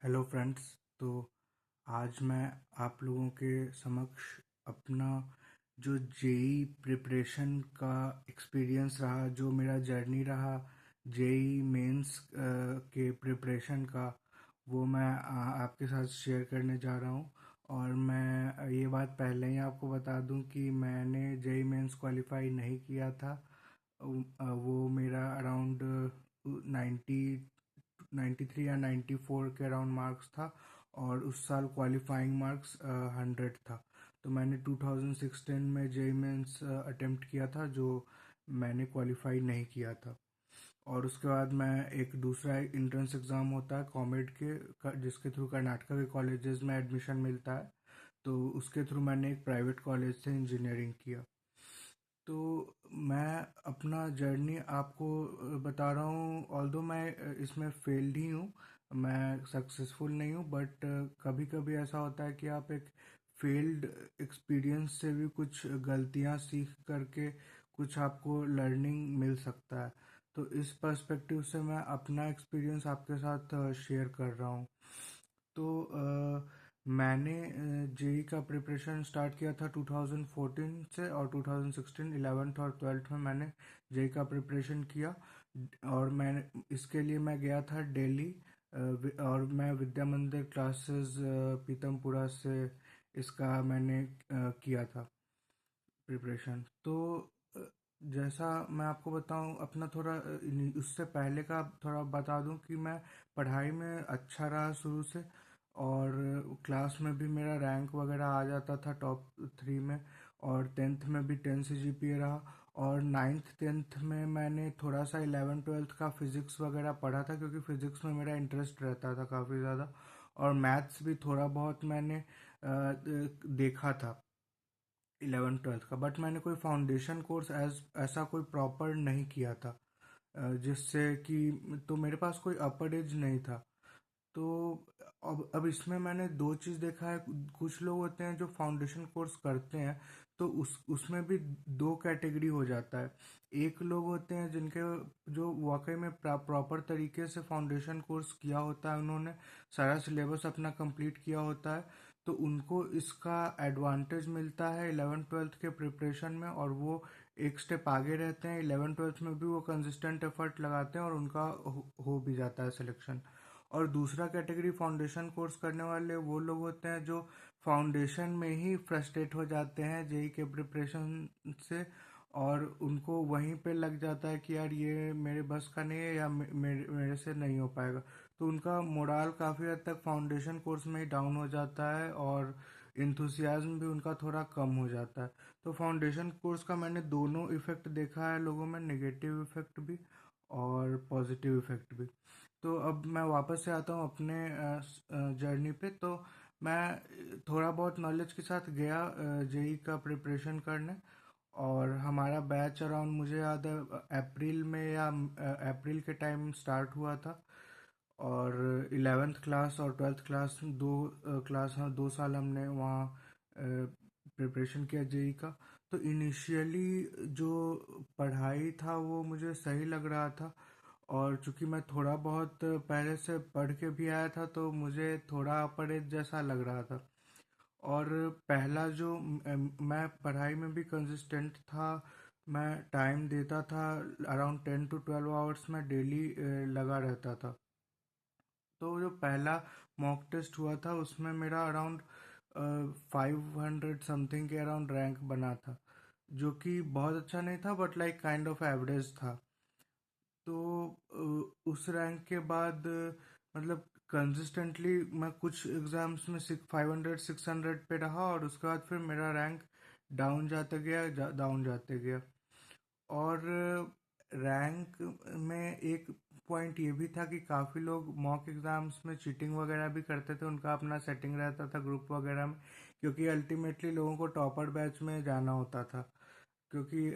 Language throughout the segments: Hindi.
Hello friends. तो आज मैं आप लोगों के समक्ष अपना जो जेई प्रिपरेशन का एक्सपीरियंस रहा, जो मेरा जर्नी रहा जेई मेंस के प्रिपरेशन का, वो मैं आपके साथ शेयर करने जा रहा हूँ। और मैं ये बात पहले ही आपको बता दूं कि मैंने जेई मेंस क्वालिफाई नहीं किया था। वो मेरा अराउंड 90 93 या 94 के अराउंड मार्क्स था। और उस साल क्वालिफाइंग मार्क्स 100 था। तो मैंने 2016 में जेई मेंस अटेम्प्ट किया था, जो मैंने क्वालिफाई नहीं किया था। और उसके बाद मैं एक दूसरा एंट्रेंस एग्ज़ाम होता है कॉमेड जिसके थ्रू कर्नाटका के कॉलेजेस में एडमिशन मिलता है। तो उसके थ्रू मैंने एक प्राइवेट कॉलेज से इंजीनियरिंग किया। तो मैं अपना जर्नी आपको बता रहा हूँ। ऑल्दो मैं इसमें फेल्ड ही हूँ, मैं सक्सेसफुल नहीं हूँ, बट कभी कभी ऐसा होता है कि आप एक फेल्ड एक्सपीरियंस से भी कुछ गलतियाँ सीख करके कुछ आपको लर्निंग मिल सकता है। तो इस पर्सपेक्टिव से मैं अपना एक्सपीरियंस आपके साथ शेयर कर रहा हूँ। तो मैंने जेई का प्रिपरेशन स्टार्ट किया था 2014 से, और 2016 11th और 12th में मैंने जेई का प्रिपरेशन किया। और मैं इसके लिए मैं गया था दिल्ली, और मैं विद्या मंदिर क्लासेस पीतमपुरा से इसका मैंने किया था प्रिपरेशन। तो अ, जैसा मैं आपको बताऊं अपना थोड़ा उससे पहले का थोड़ा बता दूं कि मैं पढ़ाई में अच्छा रहा शुरू से। और क्लास में भी मेरा रैंक वगैरह आ जाता था टॉप 3 में। और 10th में भी 10 से जीपीए रहा। और 9th 10th में मैंने थोड़ा सा 11th 12th का फिज़िक्स वगैरह पढ़ा था, क्योंकि फ़िज़िक्स में मेरा इंटरेस्ट रहता था काफ़ी ज़्यादा। और मैथ्स भी थोड़ा बहुत मैंने देखा था 11th 12th का। बट मैंने कोई फाउंडेशन कोर्स ऐसा कोई प्रॉपर नहीं किया था, जिससे कि तो मेरे पास कोई अपर एज नहीं था। तो अब इसमें मैंने दो चीज़ देखा है। कुछ लोग होते हैं जो फाउंडेशन कोर्स करते हैं, तो उसमें भी दो कैटेगरी हो जाता है। एक लोग होते हैं जिनके जो वाकई में प्रॉपर तरीके से फाउंडेशन कोर्स किया होता है, उन्होंने सारा सिलेबस अपना कंप्लीट किया होता है। तो उनको इसका एडवांटेज मिलता है 11th 12th के प्रिपरेशन में, और वो एक स्टेप आगे रहते हैं। 11th 12th में भी वो कंसिस्टेंट एफर्ट लगाते हैं और उनका हो भी जाता है सिलेक्शन। और दूसरा कैटेगरी फाउंडेशन कोर्स करने वाले वो लोग होते हैं जो फाउंडेशन में ही फ्रस्ट्रेट हो जाते हैं जेई के प्रिपरेशन से, और उनको वहीं पे लग जाता है कि यार ये मेरे बस का नहीं है, या मेरे से नहीं हो पाएगा। तो उनका मोराल काफ़ी हद तक फाउंडेशन कोर्स में ही डाउन हो जाता है, और इंथुसियाज्म भी उनका थोड़ा कम हो जाता है। तो फाउंडेशन कोर्स का मैंने दोनों इफ़ेक्ट देखा है लोगों में, नेगेटिव इफ़ेक्ट भी और पॉजिटिव इफ़ेक्ट भी। तो अब मैं वापस से आता हूँ अपने जर्नी पे। तो मैं थोड़ा बहुत नॉलेज के साथ गया जेई का प्रिपरेशन करने। और हमारा बैच अराउंड मुझे याद है अप्रैल में या अप्रैल के टाइम स्टार्ट हुआ था। और 11th क्लास और 12th क्लास दो क्लास, हाँ 2 साल हमने वहाँ प्रिपरेशन किया जेई का। तो इनिशियली जो पढ़ाई था वो मुझे सही लग रहा था। और चूंकि मैं थोड़ा बहुत पहले से पढ़ के भी आया था, तो मुझे थोड़ा अपरेज जैसा लग रहा था। और पहला जो मैं पढ़ाई में भी कंसिस्टेंट था, मैं टाइम देता था। अराउंड 10 to 12 आवर्स में डेली लगा रहता था। तो जो पहला मॉक टेस्ट हुआ था उसमें मेरा अराउंड 500 समथिंग के अराउंड रैंक बना था, जो कि बहुत अच्छा नहीं था, but like kind of average था। तो उस रैंक के बाद मतलब कंसिस्टेंटली मैं कुछ एग्ज़ाम्स में 500 600 पे रहा, और उसके बाद फिर मेरा रैंक डाउन जाते गया, डाउन जाते गया। और रैंक में एक पॉइंट ये भी था कि काफ़ी लोग मॉक एग्ज़ाम्स में चीटिंग वगैरह भी करते थे, उनका अपना सेटिंग रहता था ग्रुप वगैरह में, क्योंकि अल्टीमेटली लोगों को टॉपर बैच में जाना होता था। क्योंकि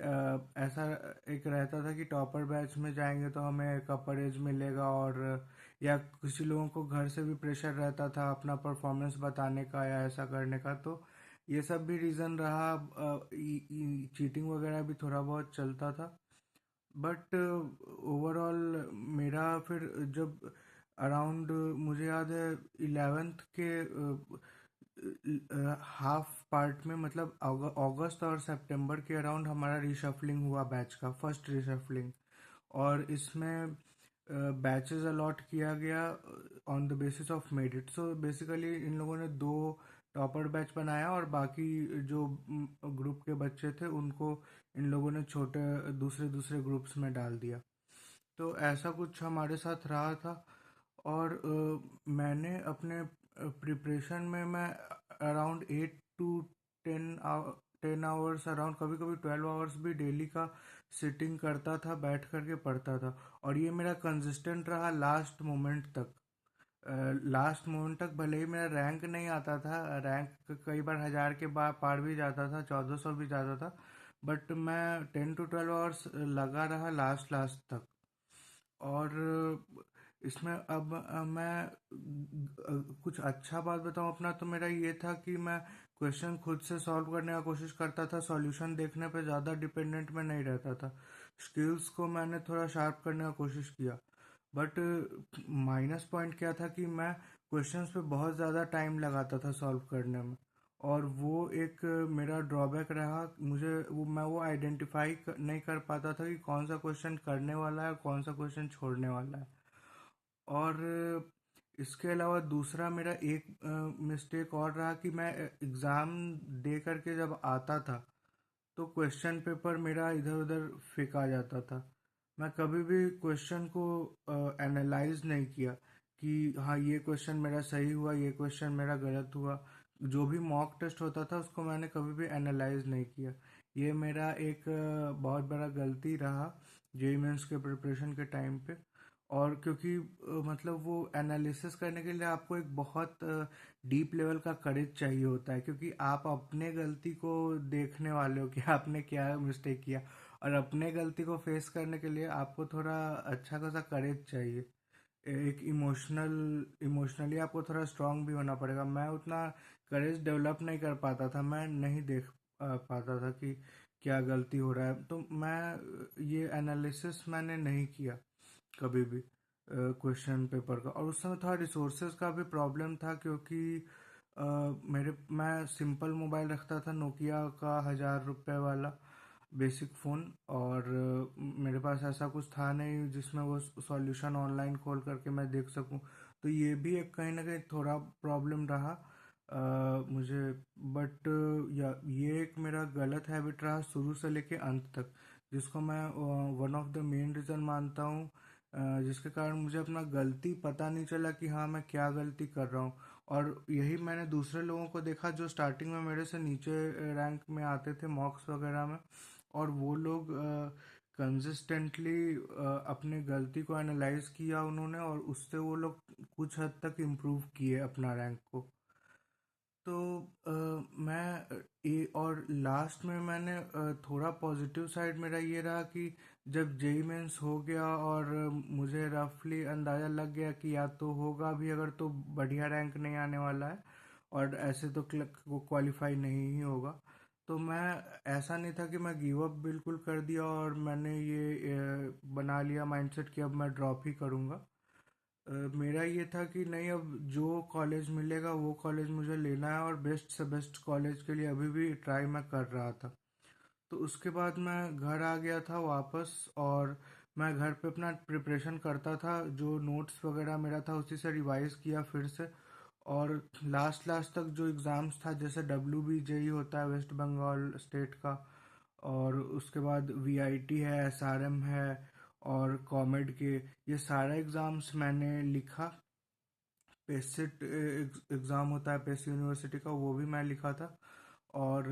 ऐसा एक रहता था कि टॉपर बैच में जाएंगे तो हमें कवरेज मिलेगा। और या किसी लोगों को घर से भी प्रेशर रहता था अपना परफॉर्मेंस बताने का या ऐसा करने का। तो ये सब भी रीज़न रहा। चीटिंग वगैरह भी थोड़ा बहुत चलता था। बट ओवरऑल मेरा फिर जब अराउंड मुझे याद है 11th के हाफ पार्ट में, मतलब अगस्त और सितंबर के अराउंड हमारा रिशफलिंग हुआ बैच का, फर्स्ट रिशफलिंग। और इसमें बैचेस अलॉट किया गया on the basis of merit. So basically इन लोगों ने दो टॉपर बैच बनाया और बाकी जो ग्रुप के बच्चे थे उनको इन लोगों ने छोटे दूसरे दूसरे ग्रुप्स में डाल दिया। तो ऐसा कुछ हमारे साथ रहा था। और मैंने अपने प्रिपरेशन में मैं अराउंड 8 to 10 10 आवर्स, अराउंड कभी कभी 12 आवर्स भी डेली का सिटिंग करता था, बैठ करके पढ़ता था। और ये मेरा कंसिस्टेंट रहा लास्ट मोमेंट तक। लास्ट मोमेंट तक भले ही मेरा रैंक नहीं आता था, रैंक कई बार 1000 के पार भी जाता था, 1400 भी जाता था, बट मैं 10 to 12 आवर्स लगा रहा लास्ट लास्ट तक। और इसमें अब मैं कुछ अच्छा बात बताऊं अपना, तो मेरा ये था कि मैं क्वेश्चन खुद से सॉल्व करने का कोशिश करता था, सॉल्यूशन देखने पे ज़्यादा डिपेंडेंट में नहीं रहता था। स्किल्स को मैंने थोड़ा शार्प करने का कोशिश किया। बट माइनस पॉइंट क्या था कि मैं क्वेश्चंस पे बहुत ज़्यादा टाइम लगाता था सॉल्व करने में। और वो एक मेरा ड्रॉबैक रहा। मुझे वो आइडेंटिफाई नहीं कर पाता था कि कौन सा क्वेश्चन करने वाला है और कौन सा क्वेश्चन छोड़ने वाला है। और इसके अलावा दूसरा मेरा एक मिस्टेक और रहा कि मैं एग्ज़ाम दे करके जब आता था तो क्वेश्चन पेपर मेरा इधर उधर फेंका जाता था। मैं कभी भी क्वेश्चन को एनालाइज नहीं किया कि हाँ ये क्वेश्चन मेरा सही हुआ, ये क्वेश्चन मेरा गलत हुआ। जो भी मॉक टेस्ट होता था उसको मैंने कभी भी एनालाइज नहीं किया। ये मेरा एक बहुत बड़ा गलती रहा जेई मेंस के प्रिपरेशन के टाइम पे। और क्योंकि मतलब वो एनालिसिस करने के लिए आपको एक बहुत डीप लेवल का करेज चाहिए होता है, क्योंकि आप अपने गलती को देखने वाले हो कि आपने क्या मिस्टेक किया। और अपने गलती को फेस करने के लिए आपको थोड़ा अच्छा खासा करेज चाहिए। एक इमोशनली आपको थोड़ा स्ट्रांग भी होना पड़ेगा। मैं उतना करेज डेवलप नहीं कर पाता था, मैं नहीं देख पाता था कि क्या गलती हो रहा है। तो मैं ये एनालिसिस मैंने नहीं किया कभी भी क्वेश्चन पेपर का। और उस समय थोड़ा रिसोर्सेज का भी प्रॉब्लम था, क्योंकि मैं सिंपल मोबाइल रखता था, नोकिया का 1000 रुपये वाला बेसिक फ़ोन। और मेरे पास ऐसा कुछ था नहीं जिसमें वो सॉल्यूशन ऑनलाइन खोल करके मैं देख सकूं। तो ये भी एक कहीं ना कहीं थोड़ा प्रॉब्लम रहा मुझे। बट या ये एक मेरा गलत हैबिट रहा शुरू से लेके अंत तक, जिसको मैं one of the main reason मानता हूँ, जिसके कारण मुझे अपना गलती पता नहीं चला कि हाँ मैं क्या गलती कर रहा हूँ। और यही मैंने दूसरे लोगों को देखा जो स्टार्टिंग में मेरे से नीचे रैंक में आते थे मॉक्स वगैरह में। और वो लोग कंसिस्टेंटली अपने गलती को एनालाइज किया उन्होंने, और उससे वो लोग कुछ हद तक इम्प्रूव किए अपना रैंक को। तो और लास्ट में मैंने थोड़ा पॉजिटिव साइड मेरा ये रहा कि जब जेई मेंस हो गया और मुझे रफली अंदाज़ा लग गया कि या तो होगा भी अगर तो बढ़िया रैंक नहीं आने वाला है, और ऐसे तो क्वालिफाई नहीं ही होगा। तो मैं ऐसा नहीं था कि मैं गिव अप बिल्कुल कर दिया और मैंने ये बना लिया माइंडसेट कि अब मैं ड्रॉप ही करूँगा। मेरा ये था कि नहीं, अब जो कॉलेज मिलेगा वो कॉलेज मुझे लेना है, और बेस्ट से बेस्ट कॉलेज के लिए अभी भी ट्राई मैं कर रहा था। तो उसके बाद मैं घर आ गया था वापस, और मैं घर पे अपना प्रिपरेशन करता था, जो नोट्स वगैरह मेरा था उसी से रिवाइज किया फिर से। और लास्ट लास्ट तक जो एग्ज़ाम्स था, जैसे WBJE होता है वेस्ट बंगाल स्टेट का, और उसके बाद VIT है, SRM है, और कॉमेड के, ये सारे एग्ज़ाम्स मैंने लिखा। पेसिट एग्ज़ाम होता है पेस यूनिवर्सिटी का, वो भी मैं लिखा था। और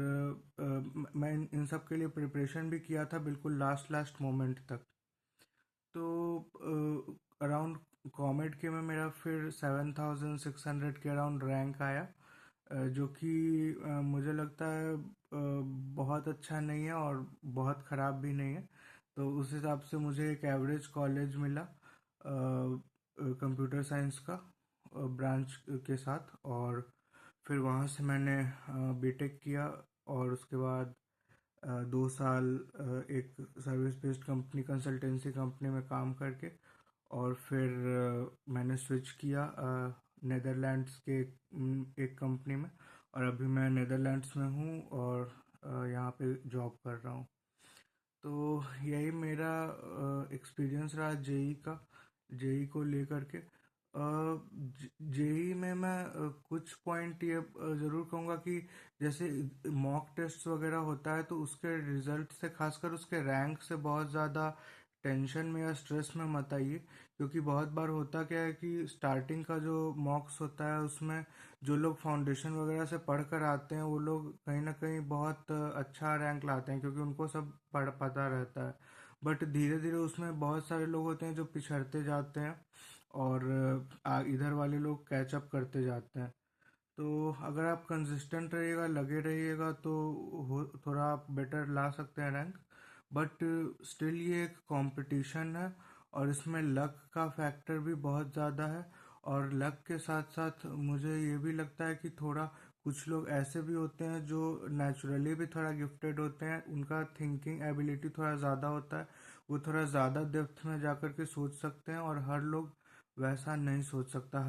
मैं इन सब के लिए प्रिपरेशन भी किया था बिल्कुल लास्ट लास्ट मोमेंट तक। तो अराउंड कॉमेड के में मेरा फिर 7600 के अराउंड रैंक आया, जो कि मुझे लगता है बहुत अच्छा नहीं है और बहुत ख़राब भी नहीं है। तो उस हिसाब से मुझे एक एवरेज कॉलेज मिला कंप्यूटर साइंस का ब्रांच के साथ। और फिर वहाँ से मैंने बीटेक किया, और उसके बाद 2 साल एक service based company consultancy company में काम करके, और फिर मैंने स्विच किया नेदरलैंड्स के एक कंपनी में, और अभी मैं नेदरलैंड्स में हूँ और यहाँ पे जॉब कर रहा हूँ। तो यही मेरा एक्सपीरियंस रहा जेई का, जेई को लेकर के। जेई में मैं कुछ पॉइंट ये ज़रूर कहूँगा कि जैसे मॉक टेस्ट वगैरह होता है तो उसके रिजल्ट से, खासकर उसके रैंक से बहुत ज़्यादा टेंशन में या स्ट्रेस में मत आइए। क्योंकि बहुत बार होता क्या है कि स्टार्टिंग का जो मॉक्स होता है उसमें जो लोग फाउंडेशन वगैरह से पढ़ कर आते हैं वो लोग कहीं ना कहीं बहुत अच्छा रैंक लाते हैं, क्योंकि उनको सब पढ़ पता रहता है। बट धीरे धीरे उसमें बहुत सारे लोग होते हैं जो पिछड़ते जाते हैं, और इधर वाले लोग कैचअप करते जाते हैं। तो अगर आप कंसिस्टेंट रहिएगा, लगे रहिएगा, तो थोड़ा आप बेटर ला सकते हैं रैंक। बट स्टिल ये एक कंपटीशन है, और इसमें लक का फैक्टर भी बहुत ज़्यादा है। और लक के साथ साथ मुझे ये भी लगता है कि थोड़ा कुछ लोग ऐसे भी होते हैं जो नेचुरली भी थोड़ा गिफ्टेड होते हैं, उनका थिंकिंग एबिलिटी थोड़ा ज़्यादा होता है, वो थोड़ा ज़्यादा डेप्थ में जाकर के सोच सकते हैं। और हर लोग वैसा नहीं सोच सकता,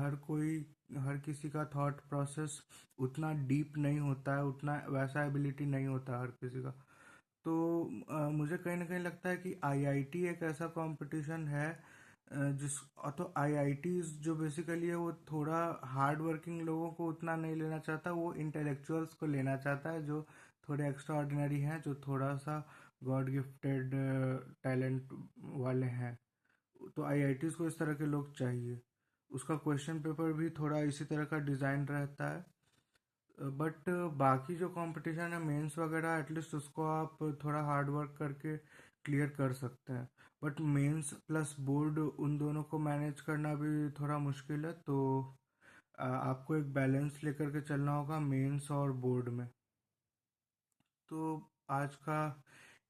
हर किसी का थॉट प्रोसेस उतना डीप नहीं होता है, उतना वैसा एबिलिटी नहीं होता हर किसी का। तो मुझे कहीं ना कहीं लगता है कि आईआईटी एक ऐसा कंपटीशन है जिस तो आईआईटीज जो बेसिकली है वो थोड़ा हार्ड वर्किंग लोगों को उतना नहीं लेना चाहता, वो इंटेलेक्चुअल्स को लेना चाहता है जो थोड़े एक्स्ट्रा ऑर्डिनरी हैं, जो थोड़ा सा गॉड गिफ्टेड टैलेंट वाले हैं। तो आईआईटीज को इस तरह के लोग चाहिए। उसका क्वेश्चन पेपर भी थोड़ा इसी तरह का डिज़ाइन रहता है। बट बाकी जो कंपटीशन है मेंस वगैरह, एटलीस्ट उसको आप थोड़ा हार्ड वर्क करके क्लियर कर सकते हैं। बट मेंस प्लस बोर्ड उन दोनों को मैनेज करना भी थोड़ा मुश्किल है। तो आपको एक बैलेंस लेकर के चलना होगा मेंस और बोर्ड में। तो आज का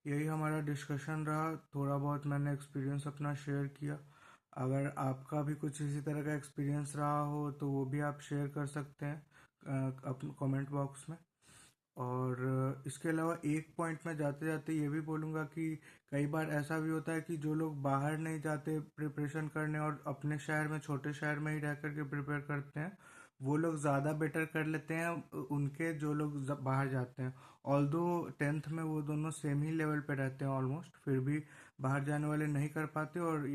यही हमारा डिस्कशन रहा, थोड़ा बहुत मैंने एक्सपीरियंस अपना शेयर किया। अगर आपका भी कुछ इसी तरह का एक्सपीरियंस रहा हो तो वो भी आप शेयर कर सकते हैं अपने कमेंट बॉक्स में। और इसके अलावा एक पॉइंट में जाते जाते ये भी बोलूँगा कि कई बार ऐसा भी होता है कि जो लोग बाहर नहीं जाते प्रिपरेशन करने और अपने शहर में, छोटे शहर में ही रह करके प्रिपेयर करते हैं, वो लोग ज़्यादा बेटर कर लेते हैं उनके जो लोग बाहर जाते हैं। ऑल्दो टेंथ में वो दोनों सेम ही लेवल पे रहते हैं ऑलमोस्ट, फिर भी बाहर जाने वाले नहीं कर पाते और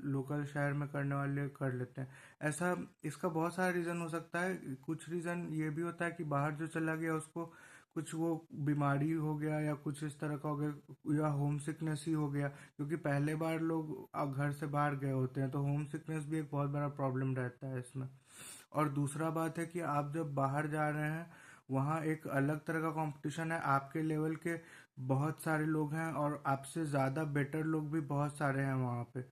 लोकल शहर में करने वाले कर लेते हैं। ऐसा इसका बहुत सारा रीज़न हो सकता है। कुछ रीज़न ये भी होता है कि बाहर जो चला गया उसको कुछ वो बीमारी हो गया या कुछ इस तरह का हो गया, या होम सिकनेस ही हो गया, क्योंकि पहले बार लोग घर से बाहर गए होते हैं, तो होम सिकनेस भी एक बहुत बड़ा प्रॉब्लम रहता है इसमें। और दूसरा बात है कि आप जब बाहर जा रहे हैं वहाँ एक अलग तरह का कंपटीशन है, आपके लेवल के बहुत सारे लोग हैं और आपसे ज़्यादा बेटर लोग भी बहुत सारे हैं वहाँ पे।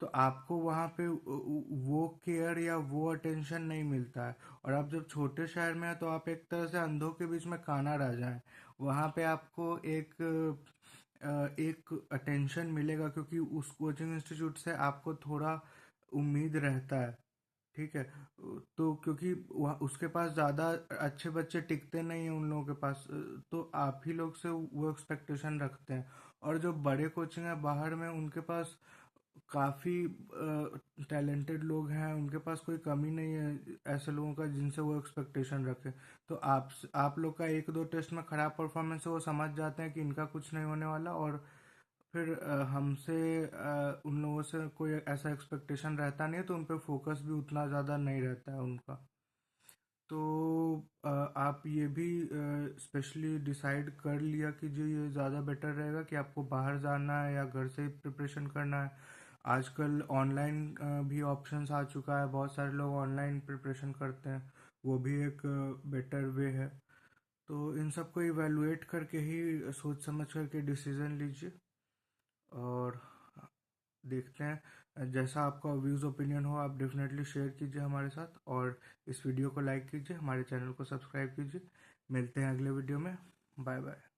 तो आपको वहाँ पे वो केयर या वो अटेंशन नहीं मिलता है। और आप जब छोटे शहर में हैं तो आप एक तरह से अंधों के बीच में काना राजा हैं। वहाँ पे आपको एक अटेंशन मिलेगा, क्योंकि उस कोचिंग इंस्टीट्यूट से आपको थोड़ा उम्मीद रहता है। ठीक है। तो क्योंकि वहाँ उसके पास ज़्यादा अच्छे बच्चे टिकते नहीं हैं उन लोगों के पास, तो आप ही लोग से वो एक्सपेक्टेशन रखते हैं। और जो बड़े कोचिंग है बाहर में उनके पास काफ़ी टैलेंटेड लोग हैं, उनके पास कोई कमी नहीं है ऐसे लोगों का जिनसे वो एक्सपेक्टेशन रखे। तो आप लोग का एक दो टेस्ट में ख़राब परफॉर्मेंस है, वो समझ जाते हैं कि इनका कुछ नहीं होने वाला, और फिर हमसे उन लोगों से कोई ऐसा एक्सपेक्टेशन रहता नहीं है, तो उन पे फोकस भी उतना ज़्यादा नहीं रहता है उनका। तो आप ये भी स्पेशली डिसाइड कर लिया कि जो ये ज़्यादा बेटर रहेगा कि आपको बाहर जाना है या घर से ही प्रिपरेशन करना है। आजकल ऑनलाइन भी ऑप्शंस आ चुका है, बहुत सारे लोग ऑनलाइन प्रिपरेशन करते हैं, वो भी एक बेटर वे है। तो इन सबको इवैल्यूएट करके ही सोच समझ करके डिसीजन लीजिए। और देखते हैं, जैसा आपका व्यूज़ ओपिनियन हो आप डेफिनेटली शेयर कीजिए हमारे साथ, और इस वीडियो को लाइक कीजिए, हमारे चैनल को सब्सक्राइब कीजिए। मिलते हैं अगले वीडियो में। Bye bye.